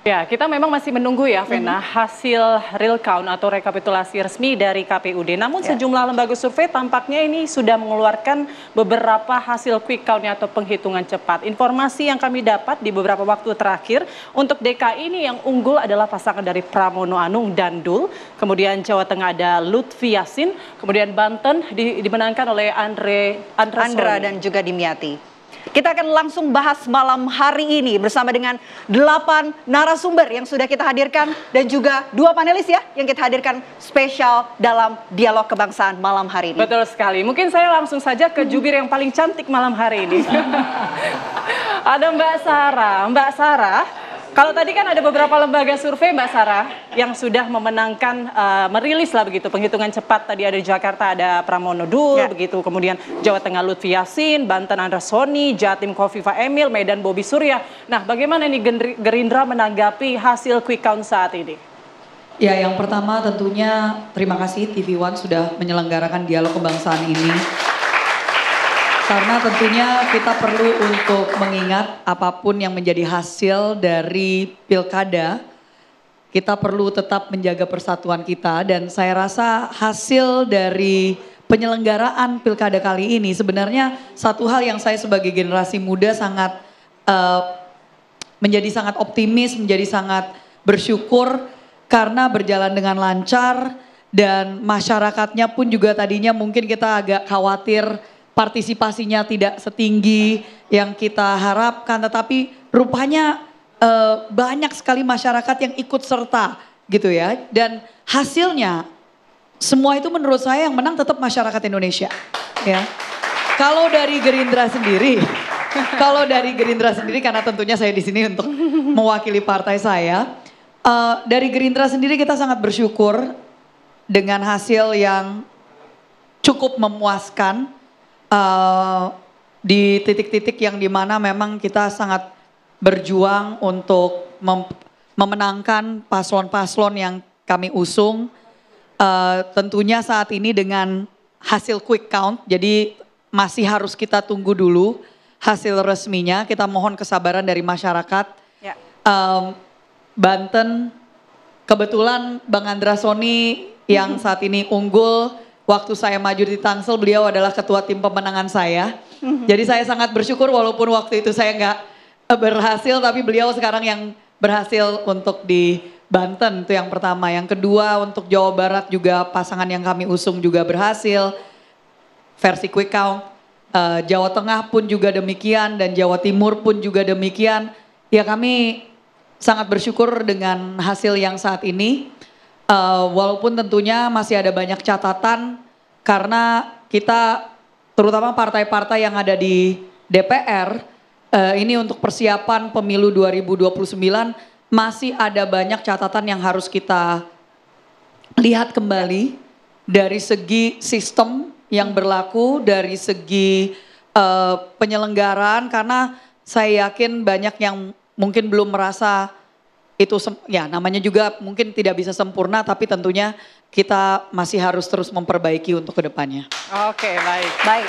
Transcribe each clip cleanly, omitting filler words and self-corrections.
Ya, kita memang masih menunggu ya, Vena, hasil real count atau rekapitulasi resmi dari KPUD. Namun sejumlah lembaga survei tampaknya ini sudah mengeluarkan beberapa hasil quick count atau penghitungan cepat. Informasi yang kami dapat di beberapa waktu terakhir, untuk DKI ini yang unggul adalah pasangan dari Pramono Anung dan Dul. Kemudian Jawa Tengah ada Lutfi Yasin, kemudian Banten dimenangkan oleh Andra dan juga Dimyati. Kita akan langsung bahas malam hari ini bersama dengan 8 narasumber yang sudah kita hadirkan dan juga 2 panelis ya yang kita hadirkan spesial dalam dialog kebangsaan malam hari ini. Betul sekali. Mungkin saya langsung saja ke jubir yang paling cantik malam hari ini. Ada Mbak Sarah. Mbak Sarah, kalau tadi kan ada beberapa lembaga survei Mbak Sarah yang sudah memenangkan, merilis lah begitu penghitungan cepat. Tadi ada di Jakarta ada Pramono Dul, begitu. Kemudian Jawa Tengah Lutfi Yasin, Banten Andra Soni, Jatim Kofifa Emil, Medan Bobi Surya. Nah, bagaimana nih Gerindra menanggapi hasil quick count saat ini? Ya, yang pertama tentunya terima kasih TV One sudah menyelenggarakan dialog kebangsaan ini. Karena tentunya kita perlu untuk mengingat apapun yang menjadi hasil dari pilkada, kita perlu tetap menjaga persatuan kita. Dan saya rasa hasil dari penyelenggaraan pilkada kali ini sebenarnya satu hal yang saya sebagai generasi muda sangat menjadi sangat optimis, menjadi sangat bersyukur karena berjalan dengan lancar dan masyarakatnya pun juga tadinya mungkin kita agak khawatir partisipasinya tidak setinggi yang kita harapkan, tetapi rupanya banyak sekali masyarakat yang ikut serta gitu ya. Dan hasilnya semua itu menurut saya yang menang tetap masyarakat Indonesia. Ya. Kalau dari Gerindra sendiri, karena tentunya saya di sini untuk mewakili partai saya, dari Gerindra sendiri kita sangat bersyukur dengan hasil yang cukup memuaskan. Di titik-titik yang dimana memang kita sangat berjuang untuk memenangkan paslon-paslon yang kami usung. Tentunya saat ini dengan hasil quick count, jadi masih harus kita tunggu dulu hasil resminya. Kita mohon kesabaran dari masyarakat. Ya. Banten, kebetulan Bang Andra Soni yang saat ini unggul. Waktu saya maju di Tangsel, beliau adalah ketua tim pemenangan saya. Jadi saya sangat bersyukur walaupun waktu itu saya nggak berhasil, tapi beliau sekarang yang berhasil untuk di Banten, itu yang pertama. Yang kedua untuk Jawa Barat juga pasangan yang kami usung juga berhasil. Versi quick count. Jawa Tengah pun juga demikian dan Jawa Timur pun juga demikian. Ya kami sangat bersyukur dengan hasil yang saat ini. Walaupun tentunya masih ada banyak catatan karena kita terutama partai-partai yang ada di DPR ini untuk persiapan pemilu 2029 masih ada banyak catatan yang harus kita lihat kembali dari segi sistem yang berlaku, dari segi penyelenggaraan karena saya yakin banyak yang mungkin belum merasa itu ya namanya juga mungkin tidak bisa sempurna tapi tentunya kita masih harus terus memperbaiki untuk kedepannya. Oke, baik.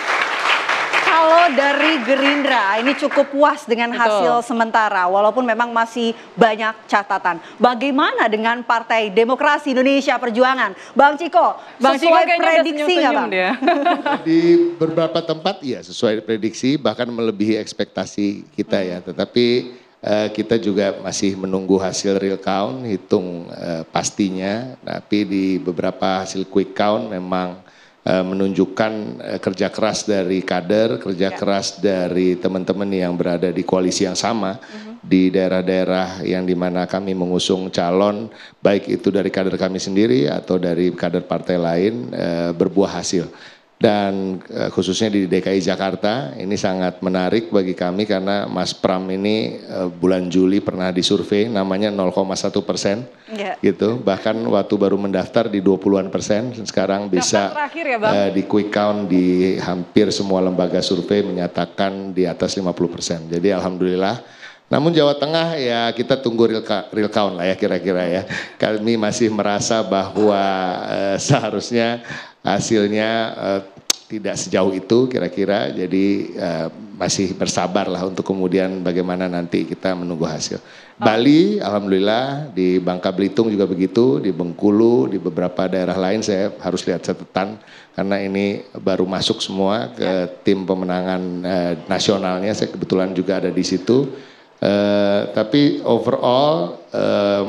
Kalau dari Gerindra ini cukup puas dengan hasil sementara walaupun memang masih banyak catatan. Bagaimana dengan Partai Demokrasi Indonesia Perjuangan? Bang Ciko, sesuai prediksi nggak Bang? Di beberapa tempat ya sesuai prediksi bahkan melebihi ekspektasi kita ya, tetapi kita juga masih menunggu hasil real count, hitung pastinya. Tapi di beberapa hasil quick count memang menunjukkan kerja keras dari kader, kerja keras dari teman-teman yang berada di koalisi yang sama di daerah-daerah yang dimana kami mengusung calon, baik itu dari kader kami sendiri atau dari kader partai lain berbuah hasil. Dan khususnya di DKI Jakarta ini sangat menarik bagi kami karena Mas Pram ini bulan Juli pernah disurvei namanya 0,1% gitu. Bahkan waktu baru mendaftar di 20-an%, sekarang bisa di quick count di hampir semua lembaga survei menyatakan di atas 50%. Jadi alhamdulillah. Namun Jawa Tengah ya kita tunggu real count lah ya kira-kira ya. Kami masih merasa bahwa seharusnya hasilnya tidak sejauh itu kira-kira, jadi masih bersabar lah untuk kemudian bagaimana nanti kita menunggu hasil. Bali, alhamdulillah, di Bangka Belitung juga begitu, di Bengkulu, di beberapa daerah lain saya harus lihat catatan karena ini baru masuk semua ke tim pemenangan nasionalnya, saya kebetulan juga ada di situ. Tapi overall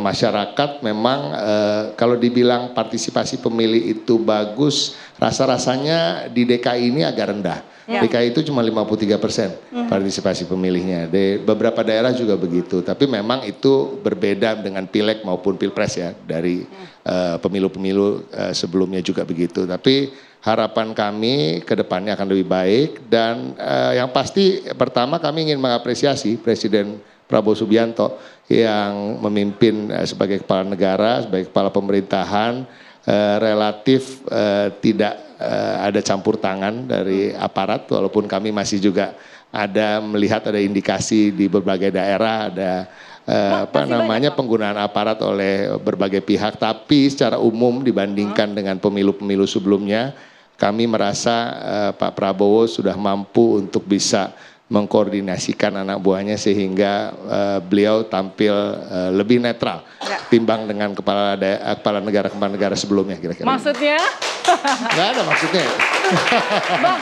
masyarakat memang kalau dibilang partisipasi pemilih itu bagus, rasa-rasanya di DKI ini agak rendah. DKI itu cuma 53% partisipasi pemilihnya. Di beberapa daerah juga begitu. Tapi memang itu berbeda dengan pileg maupun pilpres ya, dari pemilu-pemilu sebelumnya juga begitu. Tapi harapan kami ke depannya akan lebih baik dan yang pasti pertama kami ingin mengapresiasi Presiden Prabowo Subianto yang memimpin sebagai kepala negara, sebagai kepala pemerintahan relatif tidak ada campur tangan dari aparat, walaupun kami masih juga ada melihat ada indikasi di berbagai daerah ada penggunaan aparat oleh berbagai pihak, tapi secara umum dibandingkan dengan pemilu-pemilu sebelumnya kami merasa Pak Prabowo sudah mampu untuk bisa mengkoordinasikan anak buahnya sehingga beliau tampil lebih netral timbang dengan kepala negara sebelumnya kira-kira. Maksudnya? Nggak ada maksudnya. Bang,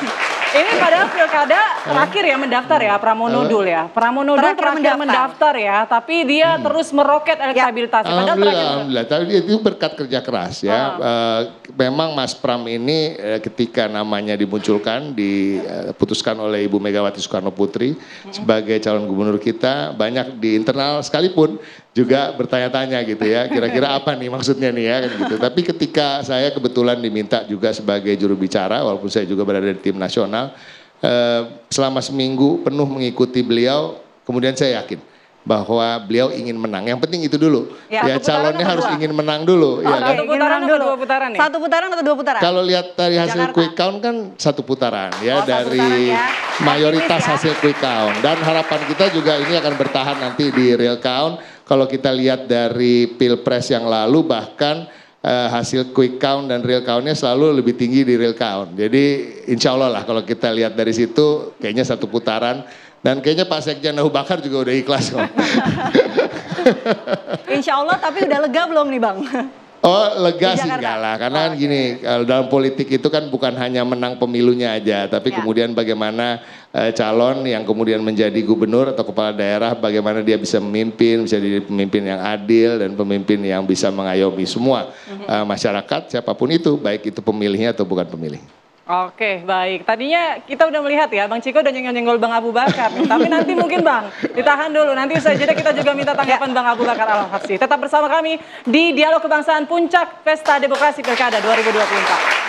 ini padahal pilkada terakhir ya mendaftar ya, Pramono Dul ya. Pramono Dul terakhir mendaftar ya, tapi dia terus meroket elektabilitasnya. Alhamdulillah, tapi itu berkat kerja keras ya. Memang Mas Pram ini ketika namanya dimunculkan, diputuskan oleh Ibu Megawati Soekarno Putri sebagai calon gubernur kita, banyak di internal sekalipun juga bertanya-tanya gitu ya, kira-kira apa nih maksudnya nih ya gitu. Tapi ketika saya kebetulan diminta juga sebagai juru bicara, walaupun saya juga berada di tim nasional, selama seminggu penuh mengikuti beliau, kemudian saya yakin bahwa beliau ingin menang. Yang penting itu dulu. Ya calonnya harus ingin menang dulu. Ya, satu putaran atau dua putaran nih? Satu putaran atau dua putaran? Kalau lihat dari hasil quick count kan satu putaran ya, dari mayoritas hasil quick count. Dan harapan kita juga ini akan bertahan nanti di real count. Kalau kita lihat dari pilpres yang lalu bahkan hasil quick count dan real countnya selalu lebih tinggi di real count. Jadi insya Allah lah kalau kita lihat dari situ kayaknya satu putaran. Dan kayaknya Pak Sekjen Abu Bakar juga udah ikhlas kok. Insya Allah, tapi udah lega belum nih Bang? Oh lega sih enggak lah, karena kan gini, dalam politik itu kan bukan hanya menang pemilunya aja, tapi kemudian bagaimana calon yang kemudian menjadi gubernur atau kepala daerah, bagaimana dia bisa memimpin, bisa jadi pemimpin yang adil dan pemimpin yang bisa mengayomi semua masyarakat, siapapun itu, baik itu pemilihnya atau bukan pemilih. Oke, baik. Tadinya kita udah melihat ya, Bang Ciko udah nyenggol-nyenggol Bang Abu Bakar. Tapi nanti mungkin Bang, ditahan dulu. Nanti usai jeda kita juga minta tanggapan Bang Abu Bakar Al-Habsyi. Tetap bersama kami di Dialog Kebangsaan Puncak Pesta Demokrasi Pilkada 2024.